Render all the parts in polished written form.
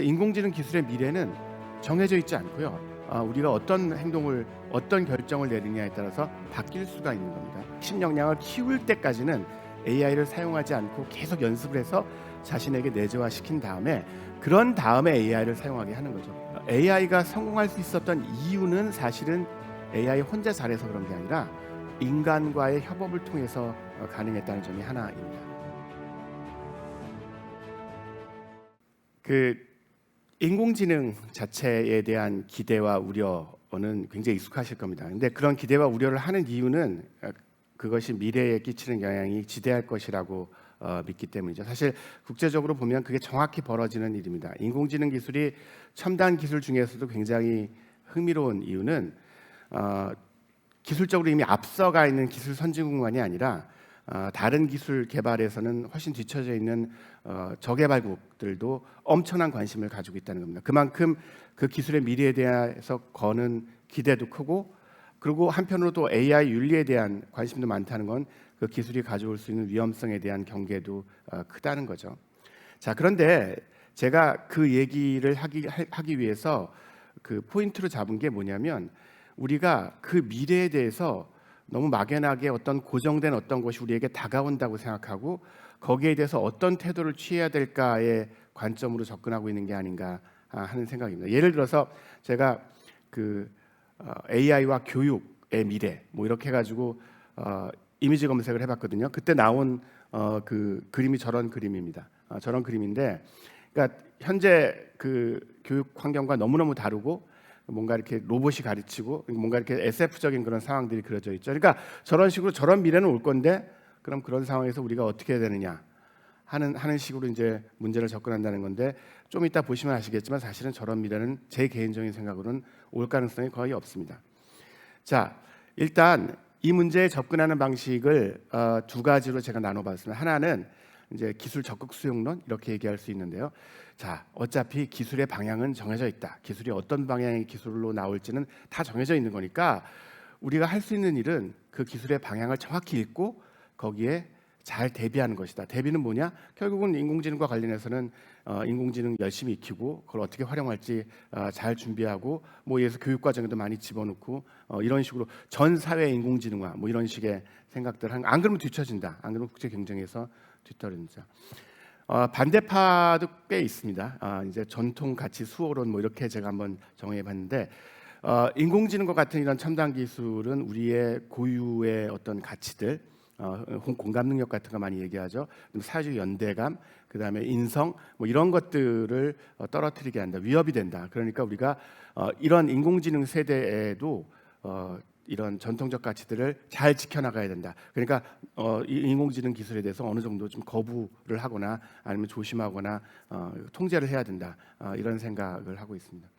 인공지능 기술의 미래는 정해져 있지 않고요. 우리가 어떤 행동을, 어떤 결정을 내리냐에 따라서 바뀔 수가 있는 겁니다. 핵심 역량을 키울 때까지는 AI를 사용하지 않고 계속 연습을 해서 자신에게 내재화시킨 다음에 그런 다음에 AI를 사용하게 하는 거죠. AI가 성공할 수 있었던 이유는 사실은 AI 혼자 잘해서 그런 게 아니라 인간과의 협업을 통해서 가능했다는 점이 하나입니다. 인공지능 자체에 대한 기대와 우려는 굉장히 익숙하실 겁니다. 근데 그런 기대와 우려를 하는 이유는 그것이 미래에 끼치는 영향이 지대할 것이라고 믿기 때문이죠. 사실 국제적으로 보면 그게 정확히 벌어지는 일입니다. 인공지능 기술이 첨단 기술 중에서도 굉장히 흥미로운 이유는 기술적으로 이미 앞서가 있는 기술 선진국만이 아니라 다른 기술 개발에서는 훨씬 뒤처져 있는 저개발국들도 엄청난 관심을 가지고 있다는 겁니다. 그만큼 그 기술의 미래에 대해서 거는 기대도 크고, 그리고 한편으로 또 AI 윤리에 대한 관심도 많다는 건 그 기술이 가져올 수 있는 위험성에 대한 경계도 크다는 거죠. 자, 그런데 제가 그 얘기를 하기 위해서 그 포인트로 잡은 게 뭐냐면, 우리가 그 미래에 대해서 너무 막연하게 어떤 고정된 어떤 것이 우리에게 다가온다고 생각하고 거기에 대해서 어떤 태도를 취해야 될까의 관점으로 접근하고 있는 게 아닌가 하는 생각입니다. 예를 들어서 제가 AI와 교육의 미래 뭐 이렇게 해가지고 이미지 검색을 해봤거든요. 그때 나온 그 그림이 저런 그림입니다. 저런 그림인데, 그러니까 현재 그 교육 환경과 너무너무 다르고 뭔가 이렇게 로봇이 가르치고 뭔가 이렇게 SF적인 그런 상황들이 그려져 있죠. 그러니까 저런 식으로 저런 미래는 올 건데, 그럼 그런 상황에서 우리가 어떻게 해야 되느냐 하는 식으로 이제 문제를 접근한다는 건데, 좀 이따 보시면 아시겠지만 사실은 저런 미래는 제 개인적인 생각으로는 올 가능성이 거의 없습니다. 자, 일단 이 문제에 접근하는 방식을 두 가지로 제가 나눠봤습니다. 하나는 이제 기술 적극 수용론 이렇게 얘기할 수 있는데요. 자, 어차피 기술의 방향은 정해져 있다. 기술이 어떤 방향의 기술로 나올지는 다 정해져 있는 거니까 우리가 할 수 있는 일은 그 기술의 방향을 정확히 읽고 거기에 잘 대비하는 것이다. 대비는 뭐냐? 결국은 인공지능과 관련해서는 인공지능 열심히 익히고 그걸 어떻게 활용할지 잘 준비하고, 뭐 예를 들어서 교육 과정에도 많이 집어넣고 이런 식으로 전 사회 인공지능화 뭐 이런 식의 생각들 안 그러면 뒤처진다. 안 그러면 국제 경쟁에서 뒤떨어진다. 반대파도 꽤 있습니다. 이제 전통 가치 수호론 뭐 이렇게 제가 한번 정해봤는데, 인공지능과 같은 이런 첨단 기술은 우리의 고유의 어떤 가치들, 공감 능력 같은 거 많이 얘기하죠. 사회적 연대감, 그다음에 인성 뭐 이런 것들을 떨어뜨리게 한다, 위협이 된다. 그러니까 우리가 이런 인공지능 세대에도 이런 전통적 가치들을 잘 지켜나가야 된다. 그러니까 이 인공지능 기술에 대해서 어느 정도 좀 거부를 하거나 아니면 조심하거나 통제를 해야 된다. 이런 생각을 하고 있습니다.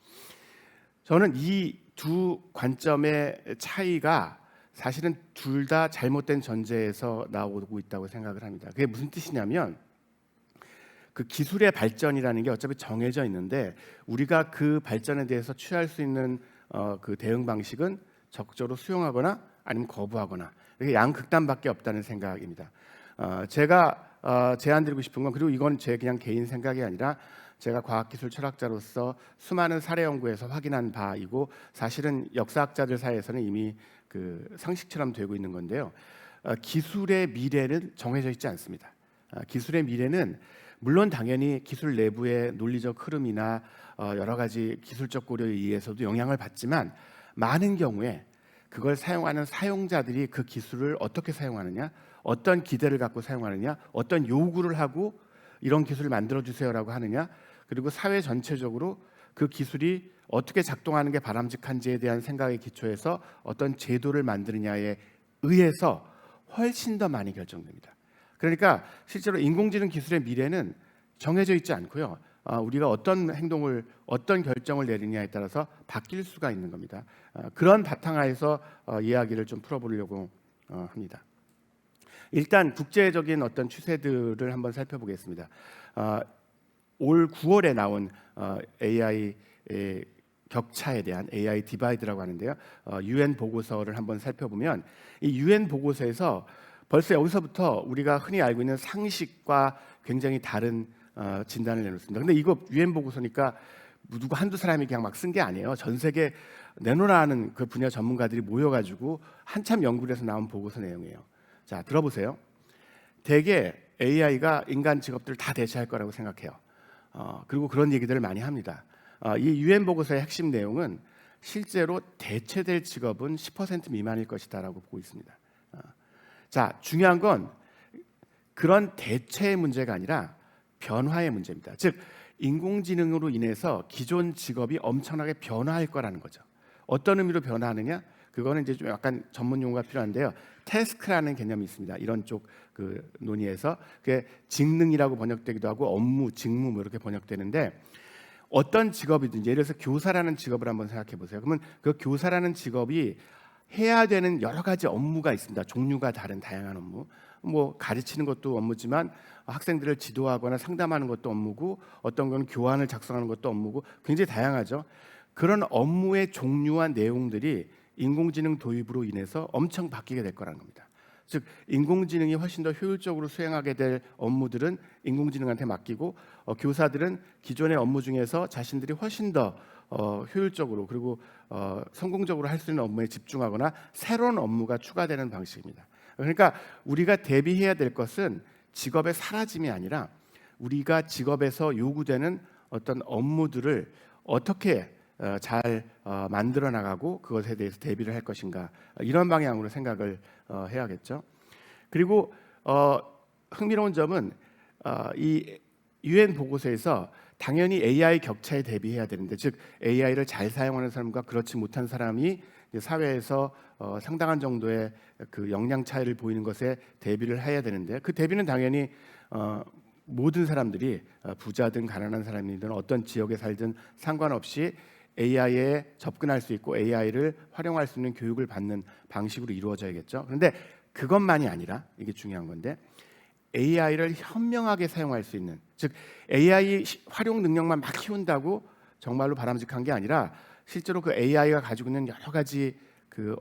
저는 이 두 관점의 차이가 사실은 둘 다 잘못된 전제에서 나오고 있다고 생각을 합니다. 그게 무슨 뜻이냐면, 그 기술의 발전이라는 게 어차피 정해져 있는데 우리가 그 발전에 대해서 취할 수 있는 그 대응 방식은 적극적으로 수용하거나 아니면 거부하거나, 이게 양극단밖에 없다는 생각입니다. 제가 제안드리고 싶은 건, 그리고 이건 제 그냥 개인 생각이 아니라 제가 과학기술 철학자로서 수많은 사례 연구에서 확인한 바이고, 사실은 역사학자들 사이에서는 이미 그 상식처럼 되고 있는 건데요. 기술의 미래는 정해져 있지 않습니다. 기술의 미래는 물론 당연히 기술 내부의 논리적 흐름이나 여러 가지 기술적 고려에 의해서도 영향을 받지만, 많은 경우에 그걸 사용하는 사용자들이 그 기술을 어떻게 사용하느냐, 어떤 기대를 갖고 사용하느냐, 어떤 요구를 하고 이런 기술을 만들어주세요라고 하느냐, 그리고 사회 전체적으로 그 기술이 어떻게 작동하는 게 바람직한지에 대한 생각에 기초해서 어떤 제도를 만드느냐에 의해서 훨씬 더 많이 결정됩니다. 그러니까 실제로 인공지능 기술의 미래는 정해져 있지 않고요. 우리가 어떤 행동을, 어떤 결정을 내리냐에 따라서 바뀔 수가 있는 겁니다. 그런 바탕하에서 이야기를 좀 풀어보려고 합니다. 일단 국제적인 어떤 추세들을 한번 살펴보겠습니다. 올 9월에 나온 AI 격차에 대한 AI 디바이드라고 하는데요. UN 보고서를 한번 살펴보면, 이 UN 보고서에서 벌써 여기서부터 우리가 흔히 알고 있는 상식과 굉장히 다른 진단을 내놓습니다. 근데 이거 유엔 보고서니까 누구 한두 사람이 그냥 막 쓴 게 아니에요. 전 세계 내놓으라 하는 그 분야 전문가들이 모여가지고 한참 연구를 해서 나온 보고서 내용이에요. 자, 들어보세요. 대개 AI가 인간 직업들을 다 대체할 거라고 생각해요. 그리고 그런 얘기들을 많이 합니다. 이 유엔 보고서의 핵심 내용은 실제로 대체될 직업은 10% 미만일 것이다라고 보고 있습니다. 자, 중요한 건 그런 대체의 문제가 아니라 변화의 문제입니다. 즉, 인공지능으로 인해서 기존 직업이 엄청나게 변화할 거라는 거죠. 어떤 의미로 변화하느냐? 그거는 이제 좀 약간 전문 용어가 필요한데요. 태스크라는 개념이 있습니다. 이런 쪽 그 논의에서 그게 직능이라고 번역되기도 하고 업무, 직무 뭐 이렇게 번역되는데 어떤 직업이든지 예를 들어서 교사라는 직업을 한번 생각해 보세요. 그러면 그 교사라는 직업이 해야 되는 여러 가지 업무가 있습니다. 종류가 다른 다양한 업무. 뭐 가르치는 것도 업무지만 학생들을 지도하거나 상담하는 것도 업무고 어떤 건 교환을 작성하는 것도 업무고 굉장히 다양하죠. 그런 업무의 종류와 내용들이 인공지능 도입으로 인해서 엄청 바뀌게 될 거라는 겁니다. 즉 인공지능이 훨씬 더 효율적으로 수행하게 될 업무들은 인공지능한테 맡기고 교사들은 기존의 업무 중에서 자신들이 훨씬 더 효율적으로 그리고 성공적으로 할 수 있는 업무에 집중하거나 새로운 업무가 추가되는 방식입니다. 그러니까 우리가 대비해야 될 것은 직업의 사라짐이 아니라 우리가 직업에서 요구되는 어떤 업무들을 어떻게 잘 만들어 나가고 그것에 대해서 대비를 할 것인가 이런 방향으로 생각을 해야겠죠. 그리고 흥미로운 점은 이 유엔 보고서에서 당연히 AI 격차에 대비해야 되는데 즉 AI를 잘 사용하는 사람과 그렇지 못한 사람이 사회에서 상당한 정도의 그 역량 차이를 보이는 것에 대비를 해야 되는데 그 대비는 당연히 모든 사람들이 부자든 가난한 사람이든 어떤 지역에 살든 상관없이 AI에 접근할 수 있고 AI를 활용할 수 있는 교육을 받는 방식으로 이루어져야겠죠. 그런데 그것만이 아니라 이게 중요한 건데 AI를 현명하게 사용할 수 있는 즉 AI 활용 능력만 막 키운다고 정말로 바람직한 게 아니라 실제로 그 AI가 가지고 있는 여러 가지 그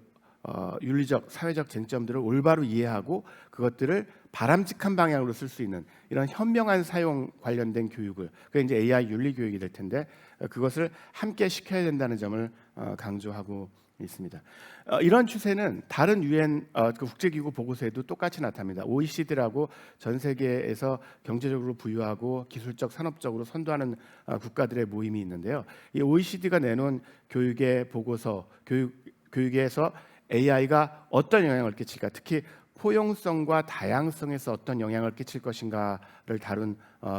윤리적, 사회적 쟁점들을 올바로 이해하고 그것들을 바람직한 방향으로 쓸 수 있는 이런 현명한 사용 관련된 교육을 그게 이제 AI 윤리 교육이 될 텐데 그것을 함께 시켜야 된다는 점을 강조하고 있습니다. 이런 추세는 다른 유엔 그 국제기구 보고서에도 똑같이 나타납니다. OECD라고 전 세계에서 경제적으로 부유하고 기술적, 산업적으로 선도하는 국가들의 모임이 있는데요. 이 OECD가 내놓은 교육의 보고서, 교육에서 AI가 어떤 영향을 끼칠까, 특히 포용성과 다양성에서 어떤 영향을 끼칠 것인가를 다룬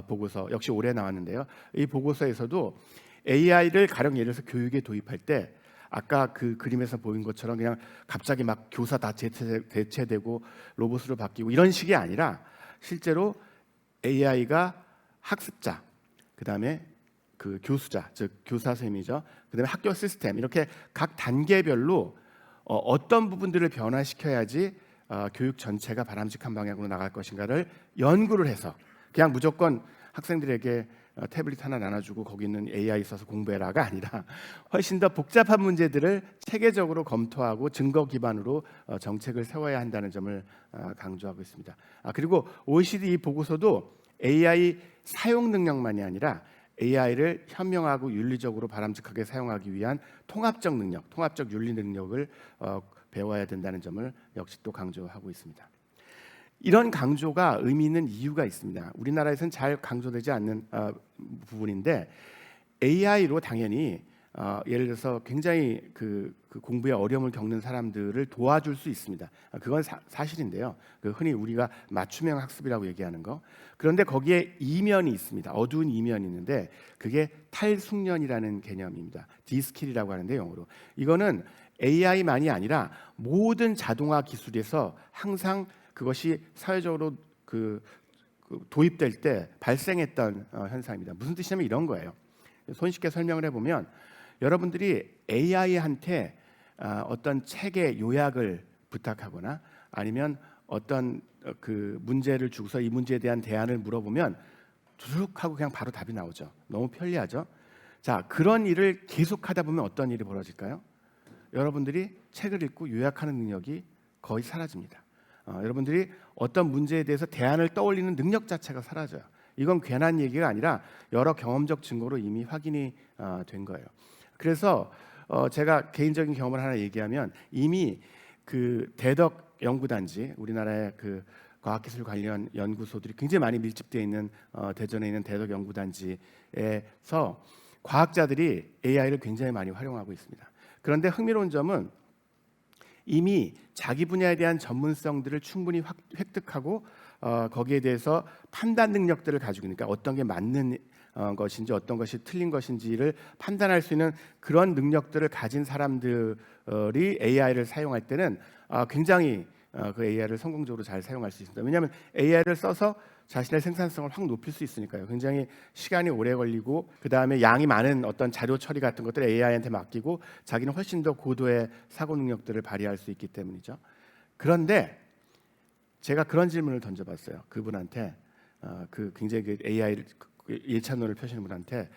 보고서 역시 올해 나왔는데요. 이 보고서에서도 AI를 가령 예를 들어서 교육에 도입할 때 아까 그 그림에서 보인 것처럼 그냥 갑자기 막 교사 다 대체되고 로봇으로 바뀌고 이런 식이 아니라 실제로 AI가 학습자, 그다음에 그 교수자, 즉 교사 선생님이죠. 그다음에 학교 시스템 이렇게 각 단계별로 어떤 부분들을 변화시켜야지 교육 전체가 바람직한 방향으로 나갈 것인가를 연구를 해서 그냥 무조건 학생들에게 태블릿 하나 나눠주고 거기 있는 AI 써서 공부해라가 아니라 훨씬 더 복잡한 문제들을 체계적으로 검토하고 증거 기반으로 정책을 세워야 한다는 점을 강조하고 있습니다. 그리고 OECD 이 보고서도 AI 사용 능력만이 아니라 AI를 현명하고 윤리적으로 바람직하게 사용하기 위한 통합적 능력, 통합적 윤리 능력을 배워야 된다는 점을 역시 또 강조하고 있습니다. 이런 강조가 의미 있는 이유가 있습니다. 우리나라에서는 잘 강조되지 않는 부분인데 AI로 당연히 예를 들어서 굉장히 그 공부에 어려움을 겪는 사람들을 도와줄 수 있습니다. 그건 사실인데요. 그 흔히 우리가 맞춤형 학습이라고 얘기하는 거. 그런데 거기에 이면이 있습니다. 어두운 이면이 있는데 그게 탈숙련이라는 개념입니다. 디스킬이라고 하는데 영어로. 이거는 AI만이 아니라 모든 자동화 기술에서 항상 그것이 사회적으로 도입될 때 발생했던 현상입니다. 무슨 뜻이냐면 이런 거예요. 손쉽게 설명을 해보면 여러분들이 AI한테 어떤 책의 요약을 부탁하거나 아니면 어떤 그 문제를 주고서 이 문제에 대한 대안을 물어보면 쭉 하고 그냥 바로 답이 나오죠. 너무 편리하죠. 자, 그런 일을 계속하다 보면 어떤 일이 벌어질까요? 여러분들이 책을 읽고 요약하는 능력이 거의 사라집니다. 여러분들이 어떤 문제에 대해서 대안을 떠올리는 능력 자체가 사라져요. 이건 괜한 얘기가 아니라 여러 경험적 증거로 이미 확인이 된 거예요. 그래서 제가 개인적인 경험을 하나 얘기하면 이미 그 대덕 연구단지, 우리나라의 그 과학기술 관련 연구소들이 굉장히 많이 밀집되어 있는 대전에 있는 대덕 연구단지에서 과학자들이 AI를 굉장히 많이 활용하고 있습니다. 그런데 흥미로운 점은 이미 자기 분야에 대한 전문성들을 충분히 획득하고 거기에 대해서 판단 능력들을 가지고 있으니까 어떤 게 맞는 것인지 어떤 것이 틀린 것인지를 판단할 수 있는 그런 능력들을 가진 사람들이 AI를 사용할 때는 굉장히 그 AI를 성공적으로 잘 사용할 수 있습니다. 왜냐하면 AI를 써서 자신의 생산성을 확 높일 수 있으니까요. 굉장히 시간이 오래 걸리고 그 다음에 양이 많은 어떤 자료 처리 같은 것들을 AI한테 맡기고 자기는 훨씬 더 고도의 사고 능력들을 발휘할 수 있기 때문이죠. 그런데 제가 그런 질문을 던져봤어요. 그분한테 그 굉장히 그 AI를 일찬론을 펴시는 분한테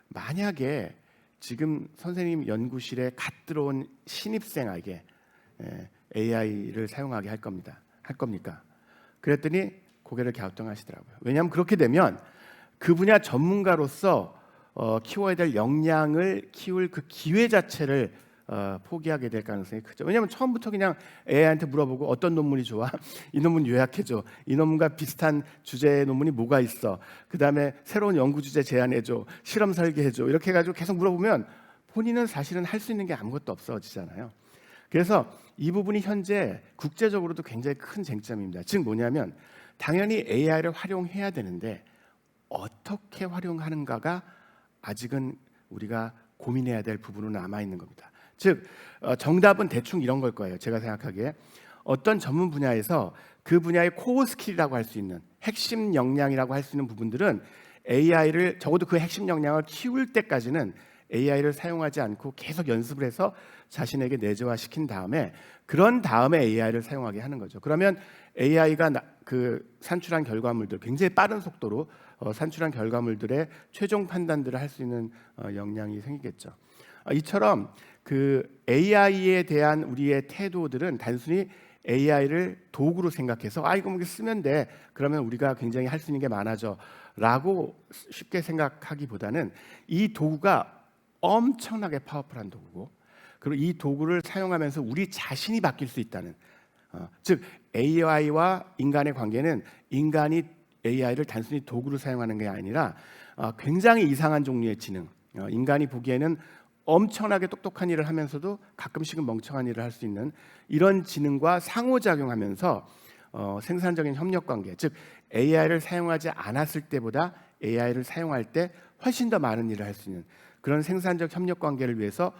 만약에 지금 선생님 연구실에 갓 들어온 신입생에게 AI를 사용하게 할 겁니까? 그랬더니 고개를 갸우뚱하시더라고요. 왜냐하면 그렇게 되면 그 분야 전문가로서 키워야 될 역량을 키울 그 기회 자체를 포기하게 될 가능성이 크죠. 왜냐하면 처음부터 그냥 AI한테 물어보고 어떤 논문이 좋아? 이 논문 요약해줘. 이 논문과 비슷한 주제의 논문이 뭐가 있어? 그 다음에 새로운 연구 주제 제안해줘. 실험 설계해줘. 이렇게 해가지고 계속 물어보면 본인은 사실은 할 수 있는 게 아무것도 없어지잖아요. 그래서 이 부분이 현재 국제적으로도 굉장히 큰 쟁점입니다. 즉 뭐냐면 당연히 AI를 활용해야 되는데 어떻게 활용하는가가 아직은 우리가 고민해야 될 부분으로 남아 있는 겁니다. 즉 정답은 대충 이런 걸 거예요. 제가 생각하기에 어떤 전문 분야에서 그 분야의 코어 스킬이라고 할 수 있는 핵심 역량이라고 할 수 있는 부분들은 AI를 적어도 그 핵심 역량을 키울 때까지는 AI를 사용하지 않고 계속 연습을 해서 자신에게 내재화시킨 다음에 그런 다음에 AI를 사용하게 하는 거죠. 그러면 AI가 그 산출한 결과물들 굉장히 빠른 속도로 산출한 결과물들의 최종 판단들을 할 수 있는 역량이 생기겠죠. 이처럼 그 AI에 대한 우리의 태도들은 단순히 AI를 도구로 생각해서 이거 뭐 쓰면 돼. 그러면 우리가 굉장히 할 수 있는 게 많아져라고 쉽게 생각하기보다는 이 도구가 엄청나게 파워풀한 도구고 그리고 이 도구를 사용하면서 우리 자신이 바뀔 수 있다는 즉 AI와 인간의 관계는 인간이 AI를 단순히 도구로 사용하는 게 아니라 굉장히 이상한 종류의 지능 인간이 보기에는 엄청나게 똑똑한 일을 하면서도 가끔씩은 멍청한 일을 할 수 있는 이런 지능과 상호작용하면서 생산적인 협력관계 즉 AI를 사용하지 않았을 때보다 AI를 사용할 때 훨씬 더 많은 일을 할 수 있는 그런 생산적 협력관계를 위해서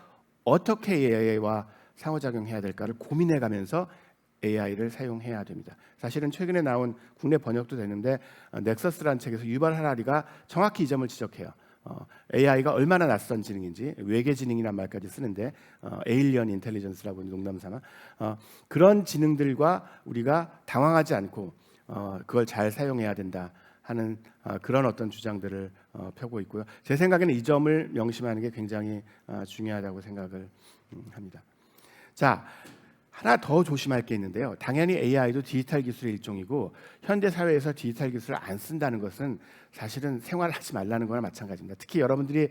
어떻게 AI와 상호작용해야 될까를 고민해가면서 AI를 사용해야 됩니다. 사실은 최근에 나온 국내 번역도 되는데 넥서스라는 책에서 유발 하라리가 정확히 이 점을 지적해요. AI가 얼마나 낯선 지능인지 외계 지능이란 말까지 쓰는데 에일리언 인텔리전스라고 농담삼아 그런 지능들과 우리가 당황하지 않고 그걸 잘 사용해야 된다 하는 그런 어떤 주장들을 펴고 있고요. 제 생각에는 이 점을 명심하는 게 굉장히 중요하다고 생각을 합니다. 자, 하나 더 조심할 게 있는데요. 당연히 AI도 디지털 기술의 일종이고 현대 사회에서 디지털 기술을 안 쓴다는 것은 사실은 생활하지 말라는 거나 마찬가지입니다. 특히 여러분들이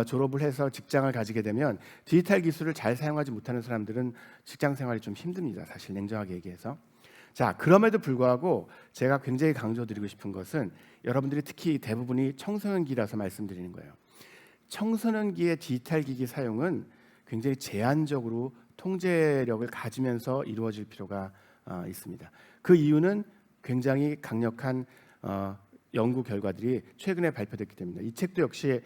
졸업을 해서 직장을 가지게 되면 디지털 기술을 잘 사용하지 못하는 사람들은 직장 생활이 좀 힘듭니다. 사실 냉정하게 얘기해서. 자, 그럼에도 불구하고 제가 굉장히 강조드리고 싶은 것은 여러분들이 특히 대부분이 청소년기라서 말씀드리는 거예요. 청소년기의 디지털 기기 사용은 굉장히 제한적으로 통제력을 가지면서 이루어질 필요가 있습니다. 그 이유는 굉장히 강력한 연구 결과들이 최근에 발표됐기 때문입니다. 이 책도 역시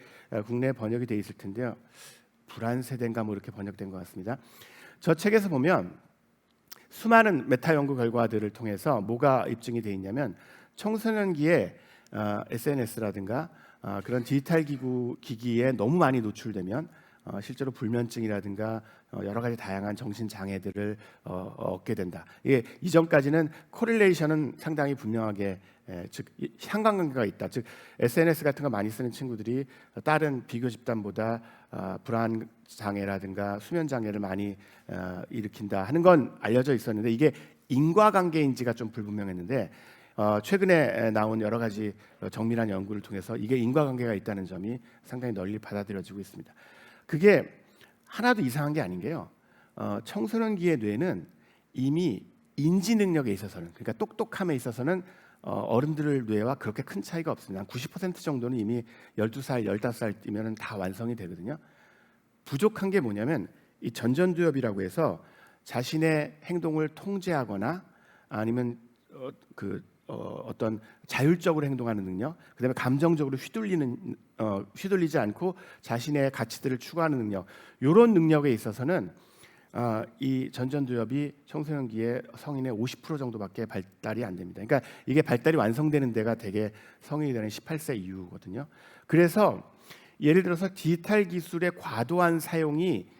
국내에 번역이 돼 있을 텐데요. 불안세대인가 뭐 이렇게 번역된 것 같습니다. 저 책에서 보면 수많은 메타 연구 결과들을 통해서 뭐가 입증이 돼 있냐면 청소년기에 SNS라든가 그런 디지털 기기에 너무 많이 노출되면 실제로 불면증이라든가 여러 가지 다양한 정신 장애들을 얻게 된다. 이게 이전까지는 코릴레이션은 상당히 분명하게 즉 상관관계가 있다. 즉 SNS 같은 거 많이 쓰는 친구들이 다른 비교 집단보다 불안 장애라든가 수면 장애를 많이 일으킨다 하는 건 알려져 있었는데 이게 인과관계인지가 좀 불분명했는데 최근에 나온 여러 가지 정밀한 연구를 통해서 이게 인과관계가 있다는 점이 상당히 널리 받아들여지고 있습니다. 그게 하나도 이상한 게 아닌 게요. 청소년기의 뇌는 이미 인지 능력에 있어서는, 그러니까 똑똑함에 있어서는 어른들의 뇌와 그렇게 큰 차이가 없습니다. 한 90% 정도는 이미 12살, 15살이면 다 완성이 되거든요. 부족한 게 뭐냐면 이 전전두엽이라고 해서 자신의 행동을 통제하거나 아니면 어떤 자율적으로 행동하는 능력, 그다음에 감정적으로 휘둘리지 않고 자신의 가치들을 추구하는 능력, 이런 능력에 있어서는 이 전전두엽이 청소년기에 성인의 50% 정도밖에 발달이 안 됩니다. 그러니까 이게 발달이 완성되는 데가 대개 성인이 되는 18세 이후거든요. 그래서 예를 들어서 디지털 기술의 과도한 사용이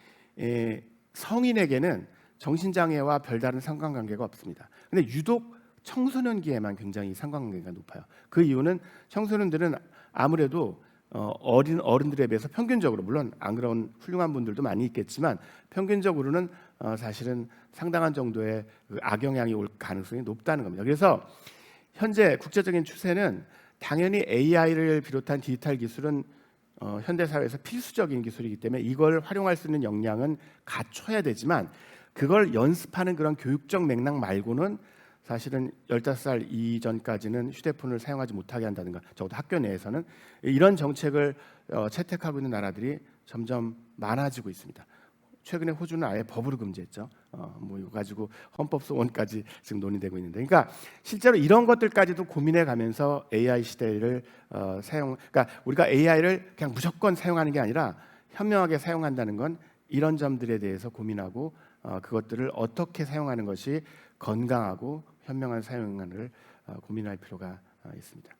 성인에게는 정신장애와 별다른 상관관계가 없습니다. 근데 유독 청소년기에만 굉장히 상관관계가 높아요. 그 이유는 청소년들은 아무래도 어린 어른들에 비해서 평균적으로, 물론 안 그런 훌륭한 분들도 많이 있겠지만 평균적으로는 사실은 상당한 정도의 악영향이 올 가능성이 높다는 겁니다. 그래서 현재 국제적인 추세는 당연히 AI를 비롯한 디지털 기술은 현대 사회에서 필수적인 기술이기 때문에 이걸 활용할 수 있는 역량은 갖춰야 되지만 그걸 연습하는 그런 교육적 맥락 말고는 사실은 15살 이전까지는 휴대폰을 사용하지 못하게 한다든가, 적어도 학교 내에서는 이런 정책을 채택하고 있는 나라들이 점점 많아지고 있습니다. 최근에 호주는 아예 법으로 금지했죠. 뭐 이거 가지고 헌법소원까지 지금 논의되고 있는데, 그러니까 실제로 이런 것들까지도 고민해 가면서 AI 시대를 그러니까 우리가 AI를 그냥 무조건 사용하는 게 아니라 현명하게 사용한다는 건 이런 점들에 대해서 고민하고 그것들을 어떻게 사용하는 것이 건강하고 현명한 사용을 고민할 필요가 있습니다.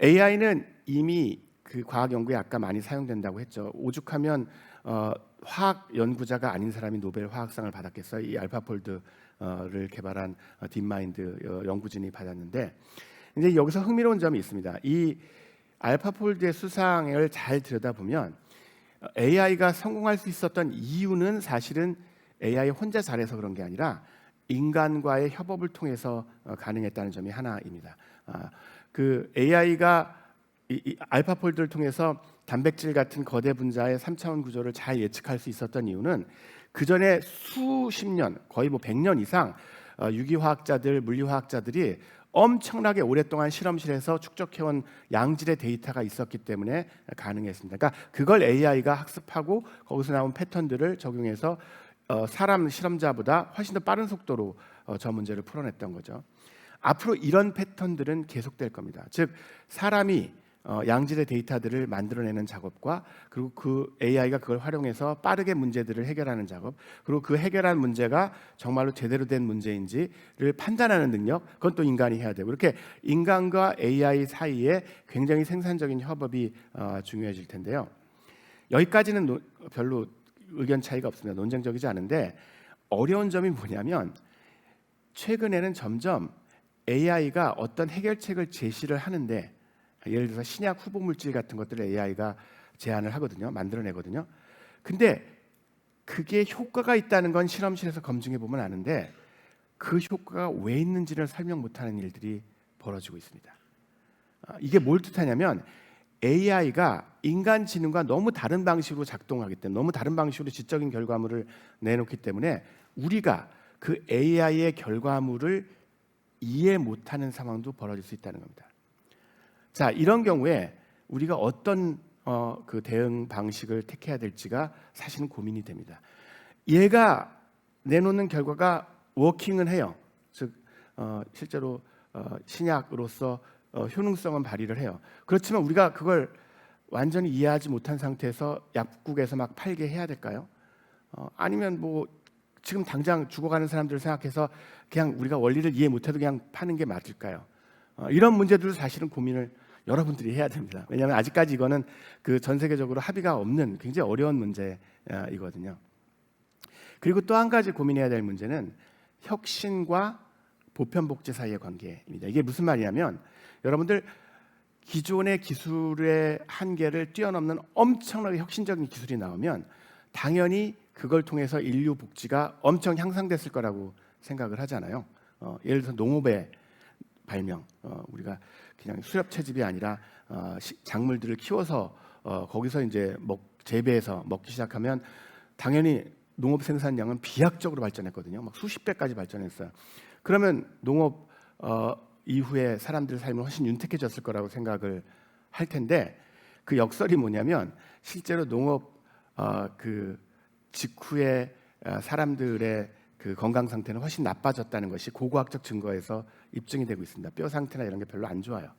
AI는 이미 그 과학 연구에 아까 많이 사용된다고 했죠. 오죽하면 화학 연구자가 아닌 사람이 노벨 화학상을 받았겠어요. 이 알파폴드를 개발한 딥마인드 연구진이 받았는데, 이제 여기서 흥미로운 점이 있습니다. 이 알파폴드의 수상을 잘 들여다보면 AI가 성공할 수 있었던 이유는 사실은 AI 혼자 잘해서 그런 게 아니라 인간과의 협업을 통해서 가능했다는 점이 하나입니다. 그 AI가 이 알파폴드를 통해서 단백질 같은 거대 분자의 3차원 구조를 잘 예측할 수 있었던 이유는 그 전에 수십 년, 거의 뭐 100년 이상 유기화학자들, 물리화학자들이 엄청나게 오랫동안 실험실에서 축적해온 양질의 데이터가 있었기 때문에 가능했습니다. 그러니까 그걸 AI가 학습하고 거기서 나온 패턴들을 적용해서 사람 실험자보다 훨씬 더 빠른 속도로 저 문제를 풀어냈던 거죠. 앞으로 이런 패턴들은 계속될 겁니다. 즉 사람이 양질의 데이터들을 만들어내는 작업과 그리고 그 AI가 그걸 활용해서 빠르게 문제들을 해결하는 작업, 그리고 그 해결한 문제가 정말로 제대로 된 문제인지를 판단하는 능력, 그건 또 인간이 해야 되고, 이렇게 인간과 AI 사이에 굉장히 생산적인 협업이 중요해질 텐데요. 여기까지는 별로 의견 차이가 없습니다. 논쟁적이지 않은데 어려운 점이 뭐냐면 최근에는 점점 AI가 어떤 해결책을 제시를 하는데, 예를 들어서 신약 후보 물질 같은 것들을 AI가 제안을 하거든요. 만들어내거든요. 근데 그게 효과가 있다는 건 실험실에서 검증해 보면 아는데 그 효과가 왜 있는지를 설명 못하는 일들이 벌어지고 있습니다. 이게 뭘 뜻하냐면 AI가 인간 지능과 너무 다른 방식으로 작동하기 때문에, 너무 다른 방식으로 지적인 결과물을 내놓기 때문에 우리가 그 AI의 결과물을 이해 못하는 상황도 벌어질 수 있다는 겁니다. 자, 이런 경우에 우리가 어떤 그 대응 방식을 택해야 될지가 사실은 고민이 됩니다. 얘가 내놓는 결과가 워킹은 해요. 즉 실제로 신약으로서 효능성은 발휘를 해요. 그렇지만 우리가 그걸 완전히 이해하지 못한 상태에서 약국에서 막 팔게 해야 될까요? 아니면 뭐 지금 당장 죽어가는 사람들을 생각해서 그냥 우리가 원리를 이해 못해도 그냥 파는 게 맞을까요? 이런 문제들을 사실은 고민을 여러분들이 해야 됩니다. 왜냐하면 아직까지 이거는 그 전 세계적으로 합의가 없는 굉장히 어려운 문제이거든요. 그리고 또 한 가지 고민해야 될 문제는 혁신과 보편복제 사이의 관계입니다. 이게 무슨 말이냐면 여러분들 기존의 기술의 한계를 뛰어넘는 엄청나게 혁신적인 기술이 나오면 당연히 그걸 통해서 인류 복지가 엄청 향상됐을 거라고 생각을 하잖아요. 예를 들어서 농업에 발명, 우리가 그냥 수렵 채집이 아니라 작물들을 키워서 거기서 이제 재배해서 먹기 시작하면 당연히 농업 생산량은 비약적으로 발전했거든요. 막 수십 배까지 발전했어요. 그러면 농업 이후에 사람들의 삶은 훨씬 윤택해졌을 거라고 생각을 할 텐데 그 역설이 뭐냐면 실제로 농업 그 직후에 사람들의 그 건강 상태는 훨씬 나빠졌다는 것이 고고학적 증거에서 입증이 되고 있습니다. 뼈 상태나 이런 게 별로 안 좋아요.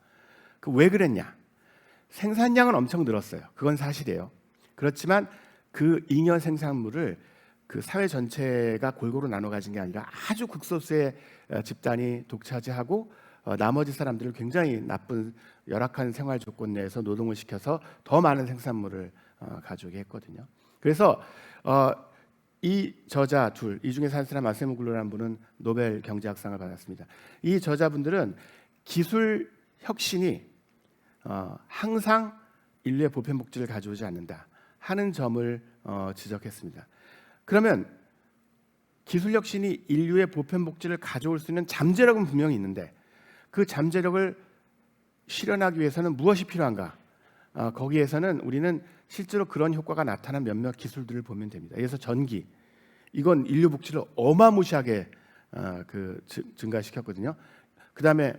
그 왜 그랬냐? 생산량은 엄청 늘었어요. 그건 사실이에요. 그렇지만 그 잉여 생산물을 그 사회 전체가 골고루 나눠 가진 게 아니라 아주 극소수의 집단이 독차지하고 나머지 사람들을 굉장히 나쁜 열악한 생활 조건 내에서 노동을 시켜서 더 많은 생산물을 가져오게 했거든요. 그래서 이 저자 이 중에 한 사람 아세모글루라는 분은 노벨 경제학상을 받았습니다. 이 저자분들은 기술 혁신이 항상 인류의 보편복지를 가져오지 않는다 하는 점을 지적했습니다. 그러면 기술 혁신이 인류의 보편복지를 가져올 수 있는 잠재력은 분명히 있는데 그 잠재력을 실현하기 위해서는 무엇이 필요한가? 거기에서는 우리는 실제로 그런 효과가 나타난 몇몇 기술들을 보면 됩니다. 그래서 전기, 이건 인류 복지를 어마무시하게 증가시켰거든요. 그 다음에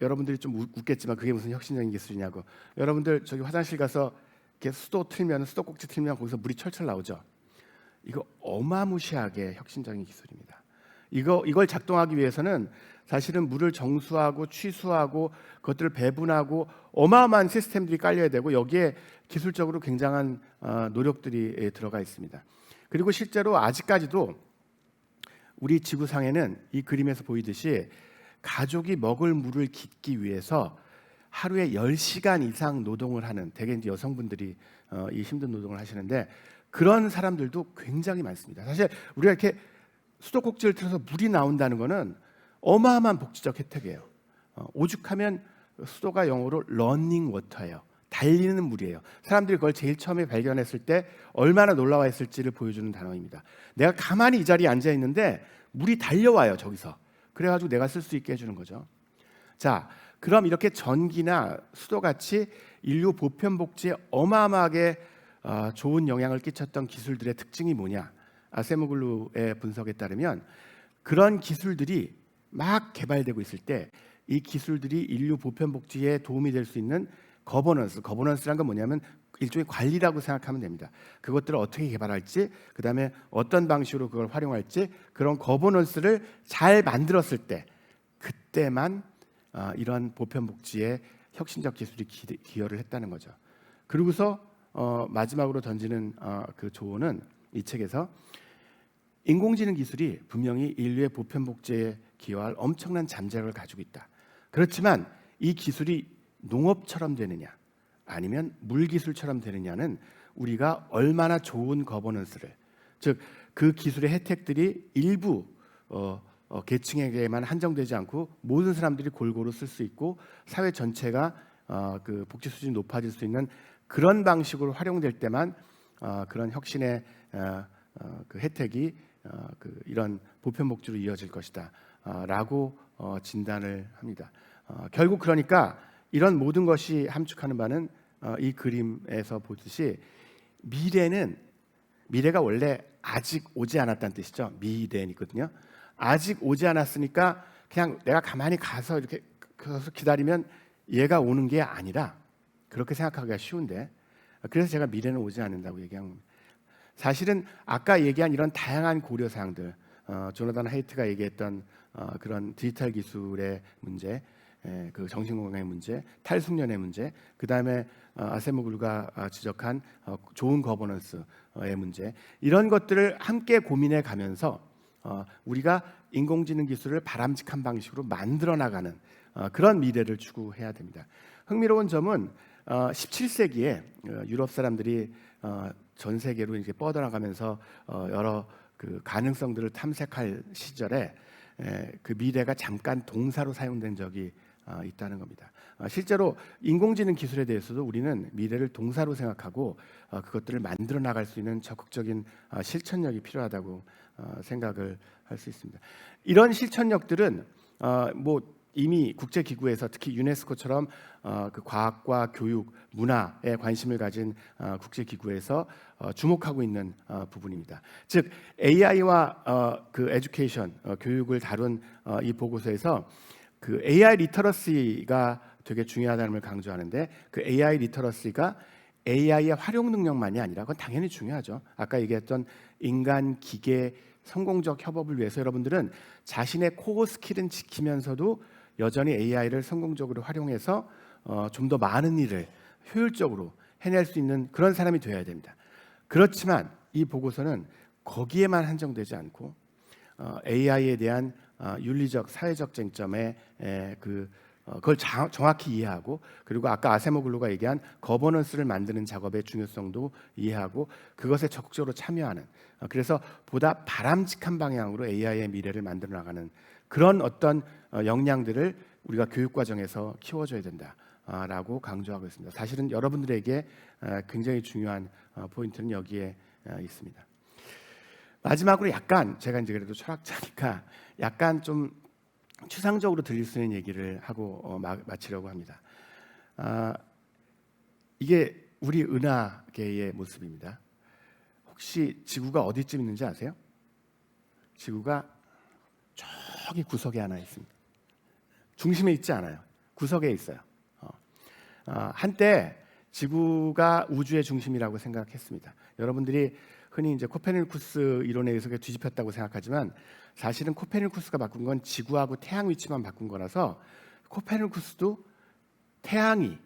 여러분들이 좀 웃겠지만 그게 무슨 혁신적인 기술이냐고. 여러분들 저기 화장실 가서 이렇게 수도꼭지 틀면 거기서 물이 철철 나오죠. 이거 어마무시하게 혁신적인 기술입니다. 이걸 작동하기 위해서는 사실은 물을 정수하고 취수하고 그것들을 배분하고 어마어마한 시스템들이 깔려야 되고 여기에 기술적으로 굉장한 노력들이 들어가 있습니다. 그리고 실제로 아직까지도 우리 지구상에는 이 그림에서 보이듯이 가족이 먹을 물을 깃기 위해서 하루에 10시간 이상 노동을 하는, 대개 이제 여성분들이 이 힘든 노동을 하시는데 그런 사람들도 굉장히 많습니다. 사실 우리가 이렇게 수도꼭지를 틀어서 물이 나온다는 것은 어마어마한 복지적 혜택이에요. 오죽하면 수도가 영어로 러닝 워터예요. 달리는 물이에요. 사람들이 그걸 제일 처음에 발견했을 때 얼마나 놀라워 했을지를 보여주는 단어입니다. 내가 가만히 이 자리에 앉아 있는데 물이 달려와요, 저기서. 그래가지고 내가 쓸 수 있게 해주는 거죠. 자, 그럼 이렇게 전기나 수도같이 인류 보편복지에 어마어마하게 좋은 영향을 끼쳤던 기술들의 특징이 뭐냐? 아세모글루의 분석에 따르면 그런 기술들이 막 개발되고 있을 때 이 기술들이 인류 보편복지에 도움이 될 수 있는 거버넌스란 건 뭐냐면 일종의 관리라고 생각하면 됩니다. 그것들을 어떻게 개발할지, 그 다음에 어떤 방식으로 그걸 활용할지, 그런 거버넌스를 잘 만들었을 때 그때만 이런 보편복지에 혁신적 기술이 기여를 했다는 거죠. 그리고서 마지막으로 던지는 그 조언은 이 책에서 인공지능 기술이 분명히 인류의 보편복지에 기여할 엄청난 잠재력을 가지고 있다. 그렇지만 이 기술이 농업처럼 되느냐 아니면 물기술처럼 되느냐는 우리가 얼마나 좋은 거버넌스를, 즉 그 기술의 혜택들이 일부 계층에게만 한정되지 않고 모든 사람들이 골고루 쓸 수 있고 사회 전체가 그 복지 수준이 높아질 수 있는 그런 방식으로 활용될 때만 그런 혁신의 그 혜택이 이런 보편복지로 이어질 것이다라고 진단을 합니다. 결국 그러니까 이런 모든 것이 함축하는 바는 이 그림에서 보듯이 미래가 원래 아직 오지 않았다는 뜻이죠. 미래니거든요. 아직 오지 않았으니까 그냥 내가 가만히 가서 이렇게 기다리면 얘가 오는 게 아니라 그렇게 생각하기가 쉬운데 그래서 제가 미래는 오지 않는다고 얘기한 겁니다. 사실은 아까 얘기한 이런 다양한 고려 사항들, 조나단 하이트가 얘기했던 그런 디지털 기술의 문제, 그 정신건강의 문제, 탈숙련의 문제, 그 다음에 아세모글루가 지적한 좋은 거버넌스의 문제, 이런 것들을 함께 고민해 가면서 우리가 인공지능 기술을 바람직한 방식으로 만들어 나가는 그런 미래를 추구해야 됩니다. 흥미로운 점은 17세기에 유럽 사람들이 전 세계로 이렇게 뻗어나가면서 여러 그 가능성들을 탐색할 시절에 그 미래가 잠깐 동사로 사용된 적이 있다는 겁니다. 실제로 인공지능 기술에 대해서도 우리는 미래를 동사로 생각하고 그것들을 만들어 나갈 수 있는 적극적인 실천력이 필요하다고 생각을 할 수 있습니다. 이런 실천력들은 뭐 이미 국제기구에서 특히 유네스코처럼 그 과학과 교육, 문화에 관심을 가진 국제기구에서 주목하고 있는 부분입니다. 즉 AI와 그 에듀케이션, 교육을 다룬 이 보고서에서 그 AI 리터러시가 되게 중요하다는 걸 강조하는데, 그 AI 리터러시가 AI의 활용 능력만이 아니라, 그건 당연히 중요하죠. 아까 얘기했던 인간 기계 성공적 협업을 위해서 여러분들은 자신의 코어 스킬은 지키면서도 여전히 AI를 성공적으로 활용해서 좀 더 많은 일을 효율적으로 해낼 수 있는 그런 사람이 되어야 됩니다. 그렇지만 이 보고서는 거기에만 한정되지 않고 AI에 대한 윤리적, 사회적 쟁점에 그걸 정확히 이해하고, 그리고 아까 아세모글루가 얘기한 거버넌스를 만드는 작업의 중요성도 이해하고 그것에 적극적으로 참여하는, 그래서 보다 바람직한 방향으로 AI의 미래를 만들어 나가는 그런 어떤 역량들을 우리가 교육 과정에서 키워줘야 된다라고 강조하고 있습니다. 사실은 여러분들에게 굉장히 중요한 포인트는 여기에 있습니다. 마지막으로 약간 제가 이제 그래도 철학자니까 약간 좀 추상적으로 들릴 수 있는 얘기를 하고 마치려고 합니다. 이게 우리 은하계의 모습입니다. 혹시 지구가 어디쯤 있는지 아세요? 지구가 저기 구석에 하나 있습니다. 중심에 있지 않아요. 구석에 있어요. 한때 지구가 우주의 중심이라고 생각했습니다. 여러분들이 흔히 이제 코페르니쿠스 이론에 의해서 뒤집혔다고 생각하지만, 사실은 코페르니쿠스가 바꾼 건 지구하고 태양 위치만 바꾼 거라서 코페르니쿠스도 태양이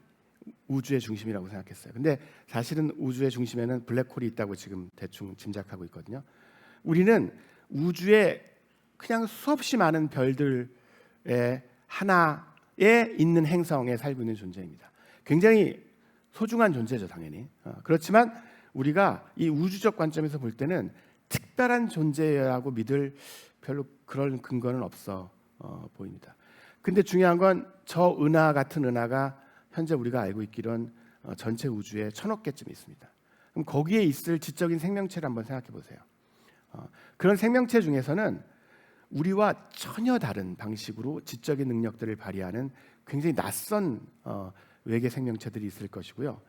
우주의 중심이라고 생각했어요. 근데 사실은 우주의 중심에는 블랙홀이 있다고 지금 대충 짐작하고 있거든요. 우리는 우주에 그냥 수없이 많은 별들의 하나에 있는 행성에 살고 있는 존재입니다. 굉장히 소중한 존재죠, 당연히. 그렇지만 우리가 이 우주적 관점에서 볼 때는 특별한 존재라고 믿을 별로 그런 근거는 없어 보입니다. 근데 중요한 건 저 은하 같은 은하가 현재 우리가 알고 있기로는 전체 우주에 1000억 개쯤 있습니다. 그럼 거기에 있을 지적인 생명체를 한번 생각해 보세요. 그런 생명체 중에서는 우리와 전혀 다른 방식으로 지적인 능력들을 발휘하는 굉장히 낯선 외계 생명체들이 있을 것이고요.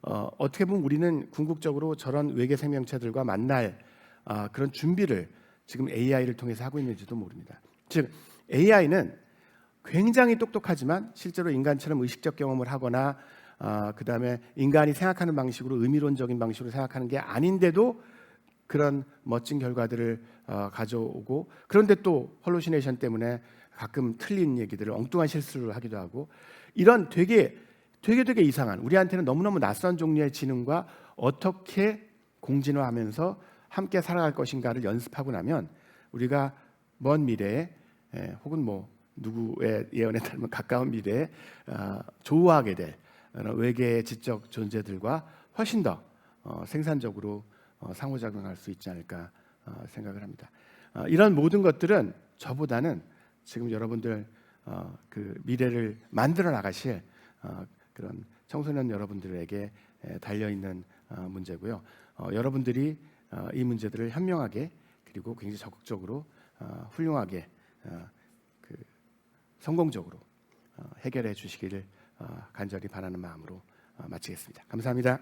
어떻게 보면 우리는 궁극적으로 저런 외계 생명체들과 만날 그런 준비를 지금 AI를 통해서 하고 있는지도 모릅니다. 즉 AI는 굉장히 똑똑하지만 실제로 인간처럼 의식적 경험을 하거나 그다음에 인간이 생각하는 방식으로 의미론적인 방식으로 생각하는 게 아닌데도 그런 멋진 결과들을 가져오고, 그런데 또 헐루시네이션 때문에 가끔 틀린 얘기들을, 엉뚱한 실수를 하기도 하고, 이런 되게 이상한, 우리한테는 너무너무 낯선 종류의 지능과 어떻게 공진화하면서 함께 살아갈 것인가를 연습하고 나면 우리가 먼 미래에 혹은 뭐 누구의 예언에 따르면 가까운 미래에 조우하게 될 외계의 지적 존재들과 훨씬 더 생산적으로 상호작용할 수 있지 않을까 생각을 합니다. 이런 모든 것들은 저보다는 지금 여러분들 그 미래를 만들어 나가실 그런 청소년 여러분들에게 달려 있는 문제고요. 여러분들이 이 문제들을 현명하게, 그리고 굉장히 적극적으로 훌륭하게 성공적으로 해결해 주시기를 간절히 바라는 마음으로 마치겠습니다. 감사합니다.